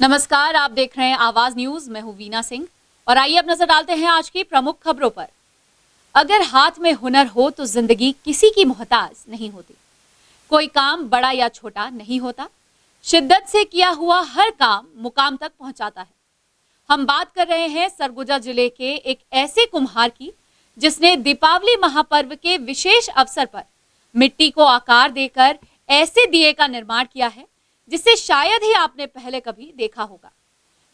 नमस्कार, आप देख रहे हैं आवाज न्यूज। मैं हूं वीना सिंह और आइए अब नजर डालते हैं आज की प्रमुख खबरों पर। अगर हाथ में हुनर हो तो जिंदगी किसी की मोहताज नहीं होती। कोई काम बड़ा या छोटा नहीं होता, शिद्दत से किया हुआ हर काम मुकाम तक पहुंचाता है। हम बात कर रहे हैं सरगुजा जिले के एक ऐसे कुम्हार की जिसने दीपावली महापर्व के विशेष अवसर पर मिट्टी को आकार देकर ऐसे दिए का निर्माण किया है जिसे शायद ही आपने पहले कभी देखा होगा।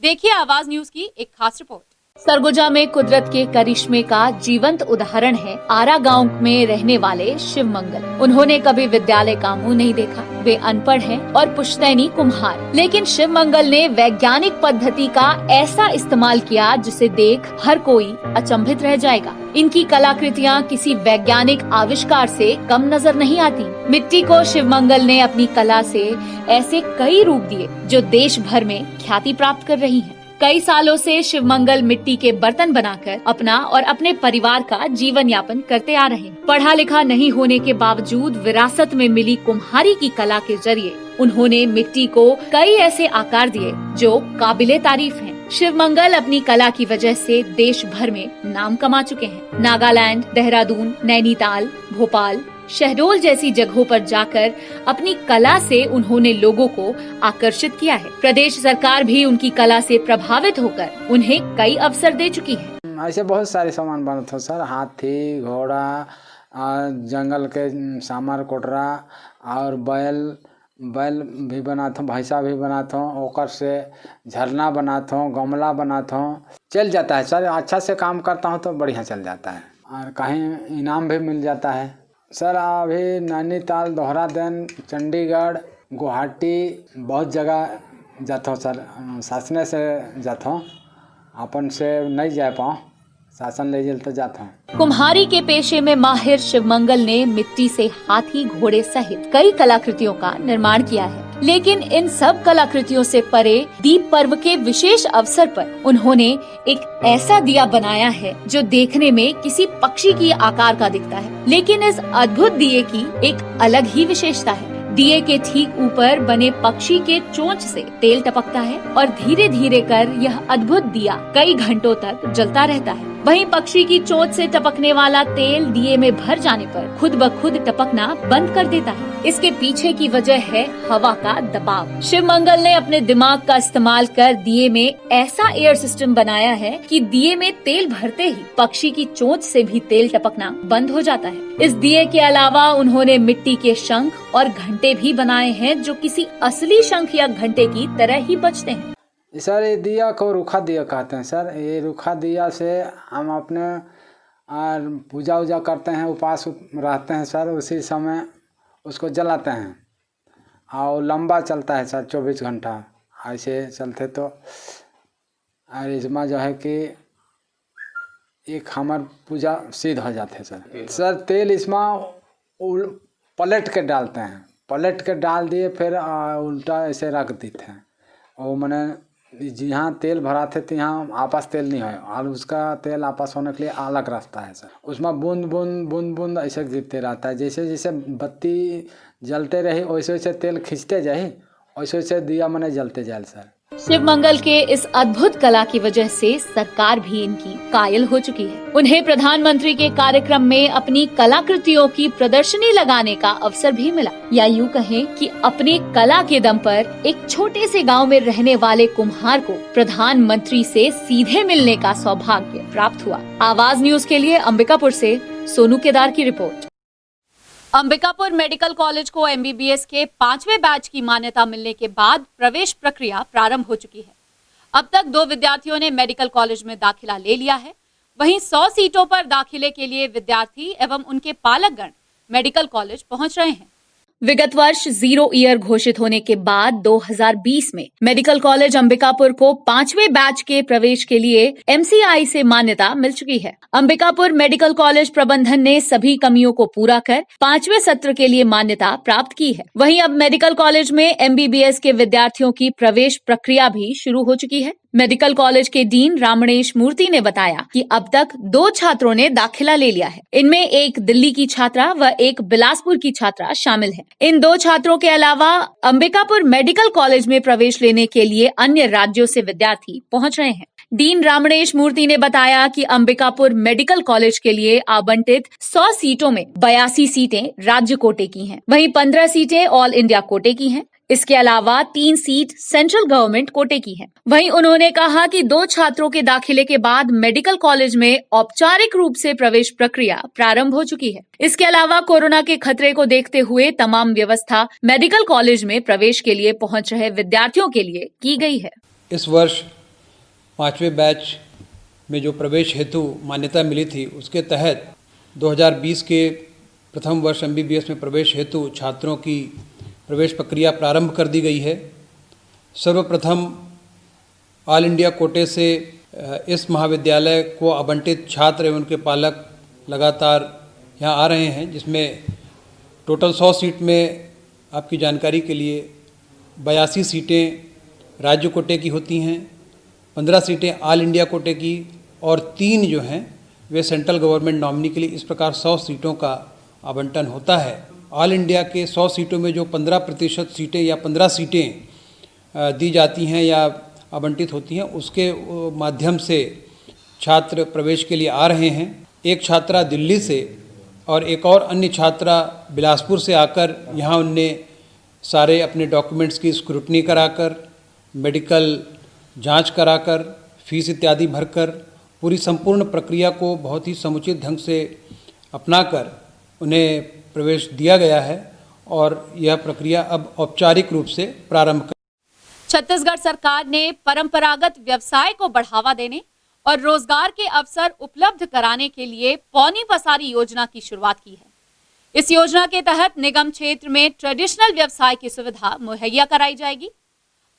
देखिए आवाज न्यूज की एक खास रिपोर्ट। सरगुजा में कुदरत के करिश्मे का जीवंत उदाहरण है आरा गांव में रहने वाले शिव मंगल। उन्होंने कभी विद्यालय का मुंह नहीं देखा, वे अनपढ़ हैं और पुश्तैनी कुम्हार, लेकिन शिव मंगल ने वैज्ञानिक पद्धति का ऐसा इस्तेमाल किया जिसे देख हर कोई अचंभित रह जाएगा। इनकी कलाकृतियाँ किसी वैज्ञानिक आविष्कार से कम नजर नहीं आती। मिट्टी को शिव मंगल ने अपनी कला से ऐसे कई रूप दिए जो देश भर में ख्याति प्राप्त कर रही हैं। कई सालों से शिव मंगल मिट्टी के बर्तन बनाकर अपना और अपने परिवार का जीवन यापन करते आ रहे हैं। पढ़ा लिखा नहीं होने के बावजूद विरासत में मिली कुम्हारी की कला के जरिए उन्होंने मिट्टी को कई ऐसे आकार दिए जो काबिले तारीफ हैं। शिव मंगल अपनी कला की वजह से देश भर में नाम कमा चुके हैं। नागालैंड, देहरादून, नैनीताल, भोपाल, शहडोल जैसी जगहों पर जाकर अपनी कला से उन्होंने लोगों को आकर्षित किया है। प्रदेश सरकार भी उनकी कला से प्रभावित होकर उन्हें कई अवसर दे चुकी है। ऐसे बहुत सारे सामान बनते हैं सर, हाथी, घोड़ा, जंगल के सामार कोटरा और बैल भी बनाता हूँ, भैंसा भी बनाता हूँ, ओकर से झरना बनाता हूँ, गमला बनाता हूँ। चल जाता है सर, अच्छा से काम करता हूँ तो बढ़िया चल जाता है और कहीं इनाम भी मिल जाता है। सर अभी नैनीताल, देहरादून, चंडीगढ़, गुवाहाटी बहुत जगह जाता हूँ सर। शासन से जाता हूँ, अपन से नहीं जा पाऊँ, शासन ले तो जाता हूँ। कुम्हारी के पेशे में माहिर शिव मंगल ने मिट्टी से हाथी, घोड़े सहित कई कलाकृतियों का निर्माण किया है, लेकिन इन सब कलाकृतियों से परे दीप पर्व के विशेष अवसर पर उन्होंने एक ऐसा दिया बनाया है जो देखने में किसी पक्षी की आकार का दिखता है, लेकिन इस अद्भुत दिए की एक अलग ही विशेषता है। दिए के ठीक ऊपर बने पक्षी के चोंच से तेल टपकता है और धीरे धीरे कर यह अद्भुत दिया कई घंटों तक जलता रहता है। वहीं पक्षी की चोंच से टपकने वाला तेल दिए में भर जाने पर खुद ब खुद टपकना बंद कर देता है। इसके पीछे की वजह है हवा का दबाव। शिव मंगल ने अपने दिमाग का इस्तेमाल कर दिए में ऐसा एयर सिस्टम बनाया है कि दिए में तेल भरते ही पक्षी की चोंच से भी तेल टपकना बंद हो जाता है। इस दिए के अलावा उन्होंने मिट्टी के शंख और घंटे भी बनाए हैं जो किसी असली शंख या घंटे की तरह ही बजते हैं। सर ये दिया को रूखा दिया कहते हैं सर। ये रूखा दिया से हम अपने पूजा वूजा करते हैं, उपवास रहते हैं सर, उसी समय उसको जलाते हैं और लंबा चलता है सर, 24 घंटा ऐसे चलते। तो और इसमें जो है कि एक हमार पूजा सिद्ध हो जाते हैं सर। सर तेल इसमें पलट के डालते हैं, पलट के डाल दिए फिर उल्टा ऐसे रख देते हैं। और मैंने जहाँ तेल भराते थे यहाँ आपस तेल नहीं है और उसका तेल आपस होने के लिए अलग रास्ता है सर। उसमें बूंद बूंद बूंद बूंद ऐसे गिरते रहता है। जैसे जैसे बत्ती जलते रही वैसे वैसे तेल खींचते जाए, वैसे वैसे दिया मैंने जलते जाए सर। शिव मंगल के इस अद्भुत कला की वजह से सरकार भी इनकी कायल हो चुकी है। उन्हें प्रधानमंत्री के कार्यक्रम में अपनी कलाकृतियों की प्रदर्शनी लगाने का अवसर भी मिला, या यूं कहें कि अपनी कला के दम पर एक छोटे से गांव में रहने वाले कुम्हार को प्रधानमंत्री से सीधे मिलने का सौभाग्य प्राप्त हुआ। आवाज न्यूज के लिए अंबिकापुर से सोनू केदार की रिपोर्ट। अंबिकापुर मेडिकल कॉलेज को एमबीबीएस के 5वें बैच की मान्यता मिलने के बाद प्रवेश प्रक्रिया प्रारंभ हो चुकी है। अब तक 2 विद्यार्थियों ने मेडिकल कॉलेज में दाखिला ले लिया है। वहीं 100 सीटों पर दाखिले के लिए विद्यार्थी एवं उनके पालकगण मेडिकल कॉलेज पहुंच रहे हैं। विगत वर्ष 0 ईयर घोषित होने के बाद 2020 में मेडिकल कॉलेज अंबिकापुर को 5वें बैच के प्रवेश के लिए एमसीआई से मान्यता मिल चुकी है। अंबिकापुर मेडिकल कॉलेज प्रबंधन ने सभी कमियों को पूरा कर 5वें सत्र के लिए मान्यता प्राप्त की है। वहीं अब मेडिकल कॉलेज में एमबीबीएस के विद्यार्थियों की प्रवेश प्रक्रिया भी शुरू हो चुकी है। मेडिकल कॉलेज के डीन रामणेश मूर्ति ने बताया कि अब तक 2 छात्रों ने दाखिला ले लिया है। इनमें एक दिल्ली की छात्रा व एक बिलासपुर की छात्रा शामिल है। इन 2 छात्रों के अलावा अंबिकापुर मेडिकल कॉलेज में प्रवेश लेने के लिए अन्य राज्यों से विद्यार्थी पहुंच रहे हैं। डीन रामणेश मूर्ति ने बताया कि अंबिकापुर मेडिकल कॉलेज के लिए आवंटित 100 सीटों में 82 सीटें राज्य कोटे की हैं, वहीं 15 सीटें ऑल इंडिया कोटे की हैं। इसके अलावा 3 सीट सेंट्रल गवर्नमेंट कोटे की है। वहीं उन्होंने कहा कि 2 छात्रों के दाखिले के बाद मेडिकल कॉलेज में औपचारिक रूप से प्रवेश प्रक्रिया प्रारंभ हो चुकी है। इसके अलावा कोरोना के खतरे को देखते हुए तमाम व्यवस्था मेडिकल कॉलेज में प्रवेश के लिए पहुंच रहे विद्यार्थियों के लिए की गई है। इस वर्ष 5वें बैच में जो प्रवेश हेतु मान्यता मिली थी, उसके तहत 2020 के प्रथम वर्ष MBBS में प्रवेश हेतु छात्रों की प्रवेश प्रक्रिया प्रारंभ कर दी गई है। सर्वप्रथम ऑल इंडिया कोटे से इस महाविद्यालय को आवंटित छात्र एवं उनके पालक लगातार यहाँ आ रहे हैं, जिसमें टोटल 100 सीट में आपकी जानकारी के लिए 82 सीटें राज्य कोटे की होती हैं, 15 सीटें ऑल इंडिया कोटे की और 3 जो हैं वे सेंट्रल गवर्नमेंट नॉमिनी के लिए। इस प्रकार 100 सीटों का आवंटन होता है। ऑल इंडिया के 100 सीटों में जो 15% सीटें या 15 सीटें दी जाती हैं या आवंटित होती हैं, उसके माध्यम से छात्र प्रवेश के लिए आ रहे हैं। एक छात्रा दिल्ली से और एक और अन्य छात्रा बिलासपुर से आकर यहाँ उनने सारे अपने डॉक्यूमेंट्स की स्क्रूटनी कराकर, मेडिकल जांच कराकर, फीस इत्यादि भरकर पूरी संपूर्ण प्रक्रिया को बहुत ही समुचित ढंग से अपनाकर उन्हें प्रवेश दिया गया है और यह प्रक्रिया अब औपचारिक रूप से प्रारंभ कर। छत्तीसगढ़ सरकार ने परंपरागत व्यवसाय को बढ़ावा देने और रोजगार के अवसर उपलब्ध कराने के लिए पौनी पसारी योजना की शुरुआत की है। इस योजना के तहत निगम क्षेत्र में ट्रेडिशनल व्यवसाय की सुविधा मुहैया कराई जाएगी।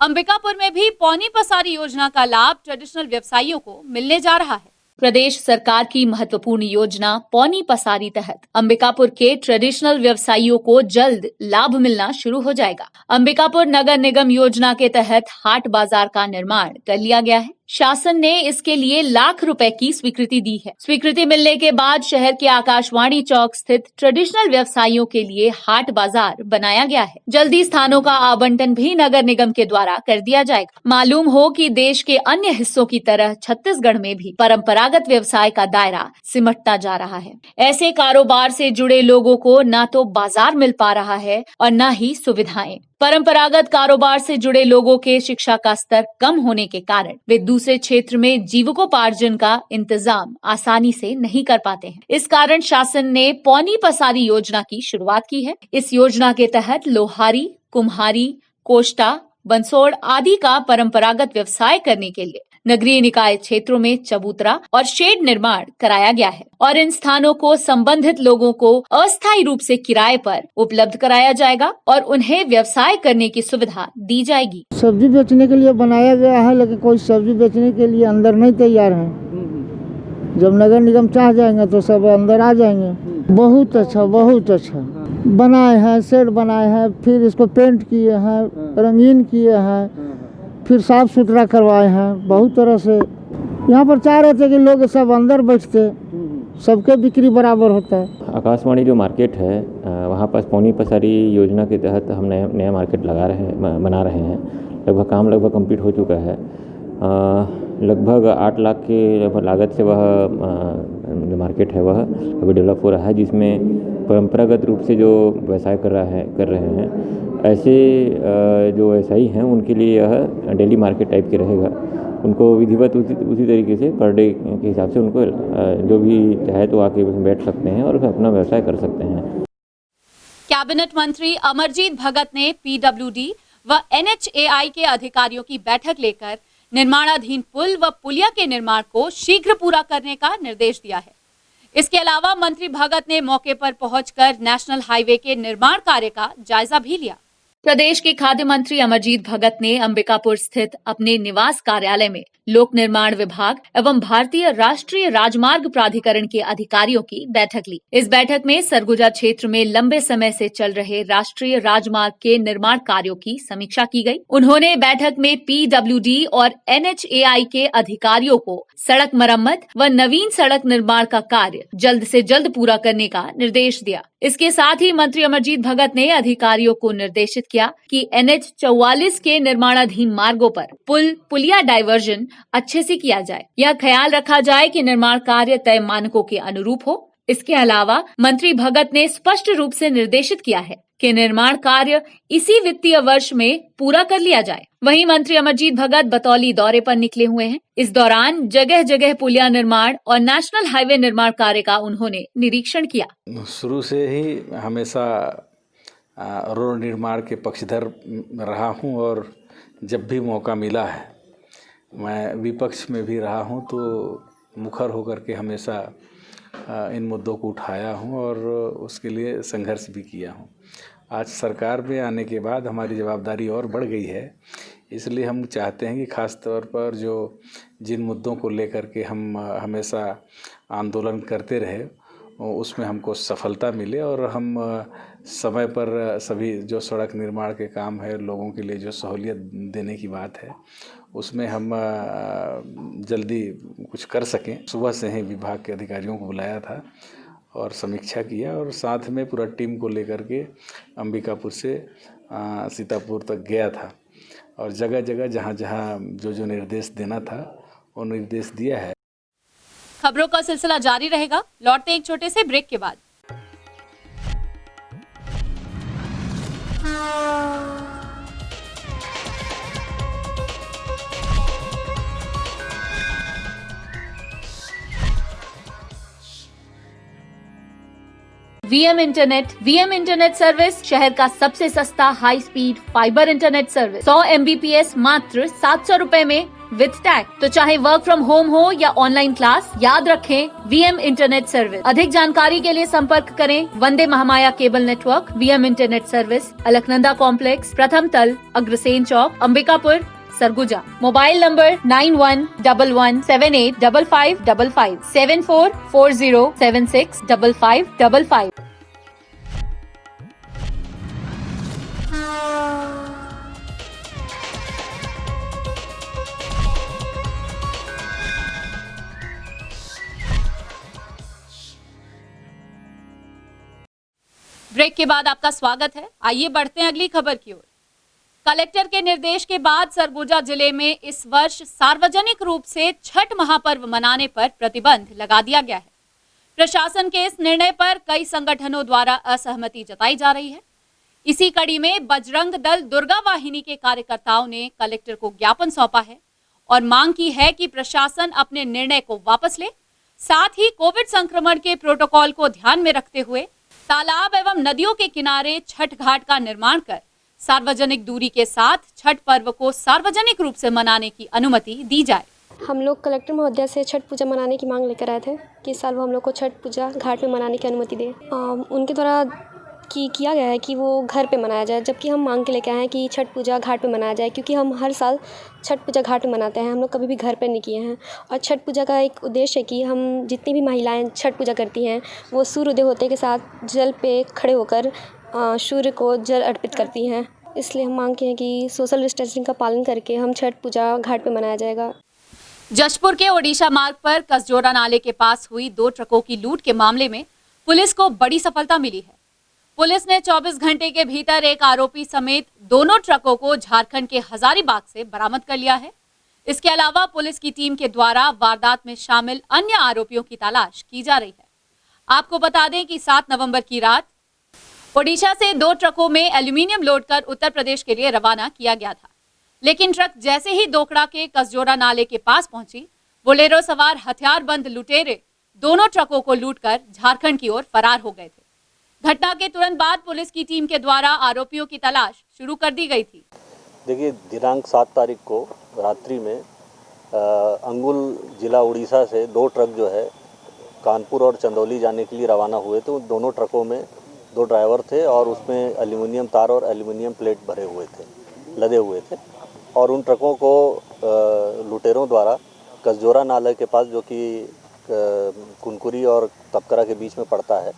अंबिकापुर में भी पौनी पसारी योजना का लाभ ट्रेडिशनल व्यवसायियों को मिलने जा रहा है। प्रदेश सरकार की महत्वपूर्ण योजना पौनी पसारी तहत अंबिकापुर के ट्रेडिशनल व्यवसायियों को जल्द लाभ मिलना शुरू हो जाएगा। अंबिकापुर नगर निगम योजना के तहत हाट बाजार का निर्माण कर लिया गया है। शासन ने इसके लिए लाख रुपए की स्वीकृति दी है। स्वीकृति मिलने के बाद शहर के आकाशवाणी चौक स्थित ट्रेडिशनल व्यवसायियों के लिए हाट बाजार बनाया गया है। जल्दी स्थानों का आवंटन भी नगर निगम के द्वारा कर दिया जाएगा। मालूम हो कि देश के अन्य हिस्सों की तरह छत्तीसगढ़ में भी परंपरागत व्यवसाय का दायरा सिमटता जा रहा है। ऐसे कारोबार से जुड़े लोगों को न तो बाजार मिल पा रहा है और न ही सुविधाएं। परंपरागत कारोबार से जुड़े लोगों के शिक्षा का स्तर कम होने के कारण वे दूसरे क्षेत्र में जीविकोपार्जन का इंतजाम आसानी से नहीं कर पाते हैं। इस कारण शासन ने पौनी पसारी योजना की शुरुआत की है। इस योजना के तहत लोहारी, कुम्हारी, कोष्टा, बंसोड़ आदि का परंपरागत व्यवसाय करने के लिए नगरीय निकाय क्षेत्रों में चबूतरा और शेड निर्माण कराया गया है और इन स्थानों को संबंधित लोगों को अस्थायी रूप से किराए पर उपलब्ध कराया जाएगा और उन्हें व्यवसाय करने की सुविधा दी जाएगी। सब्जी बेचने के लिए बनाया गया है, लेकिन कोई सब्जी बेचने के लिए अंदर नहीं तैयार है। जब नगर निगम चाह जाएंगे तो सब अंदर आ जाएंगे। बहुत अच्छा बनाए हैं, शेड बनाए हैं, फिर इसको पेंट किए हैं, रंगीन किए हैं, फिर साफ सुथरा करवाए हैं। बहुत तरह से यहाँ पर चाह रहे थे कि लोग सब अंदर बैठते, सबके बिक्री बराबर होता है। आकाशवाणी जो मार्केट है वहाँ पर पौनी पसारी योजना के तहत हम नया मार्केट बना रहे हैं। काम लगभग कंप्लीट हो चुका है। लगभग 8 लाख के लागत से वह जो मार्केट है वह अभी डेवलप हो रहा है, जिसमें परंपरागत रूप से जो व्यवसाय कर रहे हैं ऐसे जो व्यवसायी हैं उनके लिए यह डेली मार्केट टाइप के रहेगा। उनको विधिवत उसी तरीके से पर डे के हिसाब से उनको जो भी चाहे तो आके उसमें बैठ सकते हैं और अपना व्यवसाय कर सकते हैं। कैबिनेट मंत्री अमरजीत भगत ने PWD व NHAI के अधिकारियों की बैठक लेकर निर्माणाधीन पुल व पुलिया के निर्माण को शीघ्र पूरा करने का निर्देश दिया है। इसके अलावा मंत्री भगत ने मौके पर पहुंचकर नेशनल हाईवे के निर्माण कार्य का जायजा भी लिया। प्रदेश के खाद्य मंत्री अमरजीत भगत ने अंबिकापुर स्थित अपने निवास कार्यालय में लोक निर्माण विभाग एवं भारतीय राष्ट्रीय राजमार्ग प्राधिकरण के अधिकारियों की बैठक ली। इस बैठक में सरगुजा क्षेत्र में लंबे समय से चल रहे राष्ट्रीय राजमार्ग के निर्माण कार्यों की समीक्षा की गई। उन्होंने बैठक में PWD और NHAI के अधिकारियों को सड़क मरम्मत व नवीन सड़क निर्माण का कार्य जल्द से जल्द पूरा करने का निर्देश दिया। इसके साथ ही मंत्री अमरजीत भगत ने अधिकारियों को निर्देशित किया कि NH 44 के निर्माणाधीन मार्गों पर पुलिया डायवर्जन अच्छे से किया जाए। यह ख्याल रखा जाए कि निर्माण कार्य तय मानकों के अनुरूप हो। इसके अलावा मंत्री भगत ने स्पष्ट रूप से निर्देशित किया है कि निर्माण कार्य इसी वित्तीय वर्ष में पूरा कर लिया जाए। वहीं मंत्री अमरजीत भगत बतौली दौरे पर निकले हुए हैं। इस दौरान जगह जगह पुलिया निर्माण और नेशनल हाईवे निर्माण कार्य का उन्होंने निरीक्षण किया। शुरू से ही हमेशा रोड निर्माण के पक्षधर रहा हूं और जब भी मौका मिला है मैं विपक्ष में भी रहा हूं तो मुखर होकर के हमेशा इन मुद्दों को उठाया हूं और उसके लिए संघर्ष भी किया हूं। आज सरकार में आने के बाद हमारी जवाबदारी और बढ़ गई है, इसलिए हम चाहते हैं कि खास तौर पर जो जिन मुद्दों को लेकर के हम हमेशा आंदोलन करते रहे उसमें हमको सफलता मिले और हम समय पर सभी जो सड़क निर्माण के काम है, लोगों के लिए जो सहूलियत देने की बात है, उसमें हम जल्दी कुछ कर सकें। सुबह से ही विभाग के अधिकारियों को बुलाया था और समीक्षा किया और साथ में पूरा टीम को लेकर के अंबिकापुर से सीतापुर तक गया था और जगह जगह जहाँ जहाँ जो निर्देश देना था वो निर्देश दिया है। खबरों का सिलसिला जारी रहेगा। लौटते एक छोटे से ब्रेक के बाद। वीएम इंटरनेट सर्विस शहर का सबसे सस्ता high speed fibre internet service 100 MBPS मात्र 700 रुपए में विद टैग। तो चाहे वर्क फ्रॉम होम हो या ऑनलाइन क्लास, याद रखें वीएम इंटरनेट सर्विस। अधिक जानकारी के लिए संपर्क करें Vande Mahamaya cable network. VM internet service, Alaknanda complex, प्रथम तल, Agrasen Chowk, Ambikapur, Surguja. Mobile number 9111785555 7440765555। Break के बाद आपका स्वागत है। आइए बढ़ते हैं अगली खबर की ओर। कलेक्टर के निर्देश के बाद सरगुजा जिले में इस वर्ष सार्वजनिक रूप से छठ महापर्व मनाने पर प्रतिबंध लगा दिया गया है। प्रशासन के इस निर्णय पर कई संगठनों द्वारा असहमति जताई जा रही है। इसी कड़ी में बजरंग दल दुर्गा वाहिनी के कार्यकर्ताओं ने कलेक्टर को ज्ञापन सौंपा है और मांग की है कि प्रशासन अपने निर्णय को वापस ले। साथ ही कोविड संक्रमण के प्रोटोकॉल को ध्यान में रखते हुए तालाब एवं नदियों के किनारे छठ घाट का निर्माण कर सार्वजनिक दूरी के साथ छठ पर्व को सार्वजनिक रूप से मनाने की अनुमति दी जाए। हम लोग कलेक्टर महोदय से छठ पूजा मनाने की मांग लेकर आए थे कि इस साल वो हम लोग को छठ पूजा घाट में मनाने की अनुमति दे। उनके द्वारा किया गया है कि वो घर पे मनाया जाए, जबकि हम मांग के लेकर आए हैं कि छठ पूजा घाट पे मनाया जाए, क्योंकि हम हर साल छठ पूजा घाट में मनाते हैं। हम लोग कभी भी घर पे नहीं किए हैं और छठ पूजा का एक उद्देश्य है कि हम जितनी भी महिलाएं छठ पूजा करती हैं वो सूर्योदय होते के साथ जल पे खड़े होकर सूर्य को जल अर्पित करती हैं। इसलिए हम मांग के हैं कि सोशल डिस्टेंसिंग का पालन करके हम छठ पूजा घाट पे मनाया जाएगा। जशपुर के ओडिशा मार्ग पर कसजोरा नाले के पास हुई 2 ट्रकों की लूट के मामले में पुलिस को बड़ी सफलता मिली है। पुलिस ने 24 घंटे के भीतर एक आरोपी समेत दोनों ट्रकों को झारखंड के हजारीबाग से बरामद कर लिया है। इसके अलावा पुलिस की टीम के द्वारा वारदात में शामिल अन्य आरोपियों की तलाश की जा रही है। आपको बता दें कि 7 नवंबर की रात ओडिशा से 2 ट्रकों में एल्यूमिनियम लोड कर उत्तर प्रदेश के लिए रवाना किया गया था, लेकिन ट्रक जैसे ही दोकड़ा के कसजोरा नाले के पास पहुंची, बोलेरो सवार हथियारबंद लुटेरे दोनों ट्रकों को लूटकर झारखंड की ओर फरार हो गए थे। घटना के तुरंत बाद पुलिस की टीम के द्वारा आरोपियों की तलाश शुरू कर दी गई थी। देखिए, दिनांक 7 तारीख को रात्रि में अंगुल जिला उड़ीसा से 2 ट्रक जो है कानपुर और चंदौली जाने के लिए रवाना हुए थे। दोनों ट्रकों में 2 ड्राइवर थे और उसमें एल्युमिनियम तार और एल्युमिनियम प्लेट भरे हुए थे, लदे हुए थे। और उन ट्रकों को लुटेरों द्वारा कसजोरा नाले के पास, जो कि कुनकुरी और तपकरा के बीच में पड़ता है,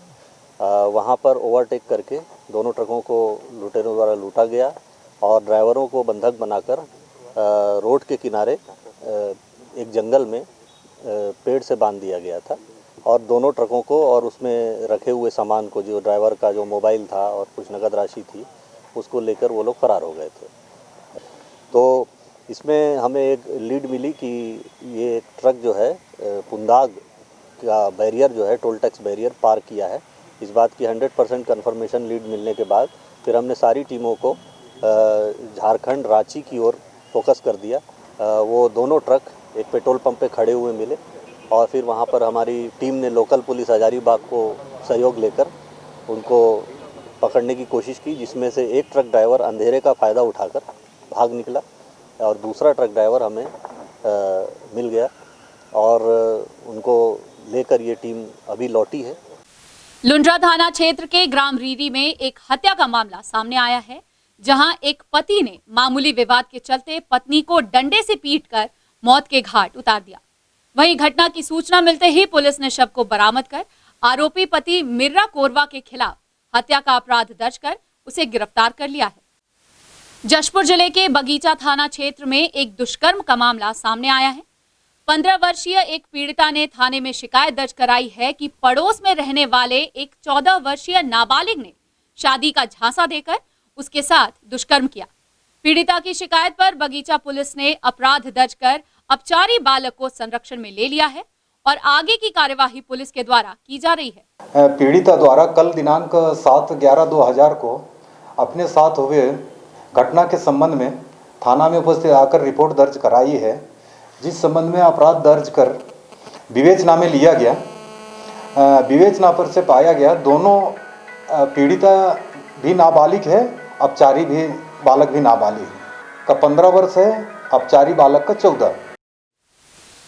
वहाँ पर ओवरटेक करके दोनों ट्रकों को लुटेरों द्वारा लूटा गया और ड्राइवरों को बंधक बनाकर रोड के किनारे एक जंगल में पेड़ से बांध दिया गया था। और दोनों ट्रकों को और उसमें रखे हुए सामान को, जो ड्राइवर का जो मोबाइल था और कुछ नकद राशि थी, उसको लेकर वो लोग फरार हो गए थे। तो इसमें हमें एक लीड मिली कि ये ट्रक जो है पुंदाग का बैरियर जो है, टोल टैक्स बैरियर पार किया है। इस बात की 100% कन्फर्मेशन लीड मिलने के बाद फिर हमने सारी टीमों को झारखंड रांची की ओर फोकस कर दिया। वो दोनों ट्रक एक पेट्रोल पंप पे खड़े हुए मिले और फिर वहाँ पर हमारी टीम ने लोकल पुलिस हजारीबाग को सहयोग लेकर उनको पकड़ने की कोशिश की, जिसमें से एक ट्रक ड्राइवर अंधेरे का फ़ायदा उठाकर भाग निकला और दूसरा ट्रक ड्राइवर हमें मिल गया और उनको लेकर ये टीम अभी लौटी है। लुंड्रा थाना क्षेत्र के ग्राम रीरी में एक हत्या का मामला सामने आया है, जहां एक पति ने मामूली विवाद के चलते पत्नी को डंडे से पीटकर मौत के घाट उतार दिया। वहीं घटना की सूचना मिलते ही पुलिस ने शव को बरामद कर आरोपी पति मिर्रा कोरवा के खिलाफ हत्या का अपराध दर्ज कर उसे गिरफ्तार कर लिया है। जशपुर जिले के बगीचा थाना क्षेत्र में एक दुष्कर्म का मामला सामने आया है। 15 वर्षीय एक पीड़िता ने थाने में शिकायत दर्ज कराई है कि पड़ोस में रहने वाले एक 14 वर्षीय नाबालिग ने शादी का झांसा देकर उसके साथ दुष्कर्म किया। पीड़िता की शिकायत पर बगीचा पुलिस ने अपराध दर्ज कर अपचारी बालक को संरक्षण में ले लिया है और आगे की कार्यवाही पुलिस के द्वारा की जा रही है। पीड़िता द्वारा कल दिनांक 7/11/2000 को अपने साथ हुए घटना के संबंध में थाना में उपस्थित आकर रिपोर्ट दर्ज कराई है, जिस संबंध में अपराध दर्ज कर विवेचना में लिया गया। विवेचना पर से पाया गया दोनों पीड़िता भी नाबालिग है, अपचारी भी बालक भी नाबालिग का 15 वर्ष है, अपचारी बालक का 14।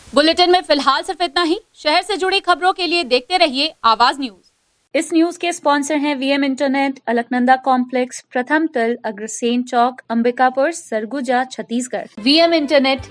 बुलेटिन में फिलहाल सिर्फ इतना ही। शहर से जुड़ी खबरों के लिए देखते रहिए आवाज न्यूज। इस न्यूज के स्पॉन्सर हैं वीएम इंटरनेट, अलकनंदा कॉम्प्लेक्स, प्रथम तल, Agrasen Chowk, Ambikapur, Surguja, Chhattisgarh. VM internet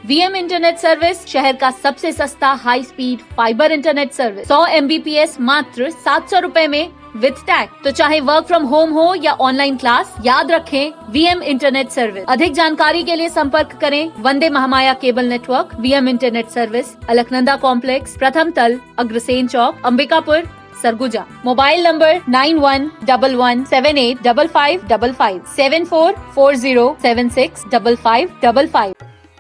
service शहर का सबसे सस्ता high speed fibre internet service. 100 MBPS मात्र 700 रुपए में विद टैग। तो चाहे वर्क फ्रॉम होम हो या ऑनलाइन क्लास, याद रखें वीएम इंटरनेट सर्विस। अधिक जानकारी के लिए संपर्क करें Vande Mahamaya cable network, VM internet service, Alaknanda complex, प्रथम तल, अग्रसेन चौक, अंबिकापुर, सरगुजा। Mobile number 9111785555 7440765555।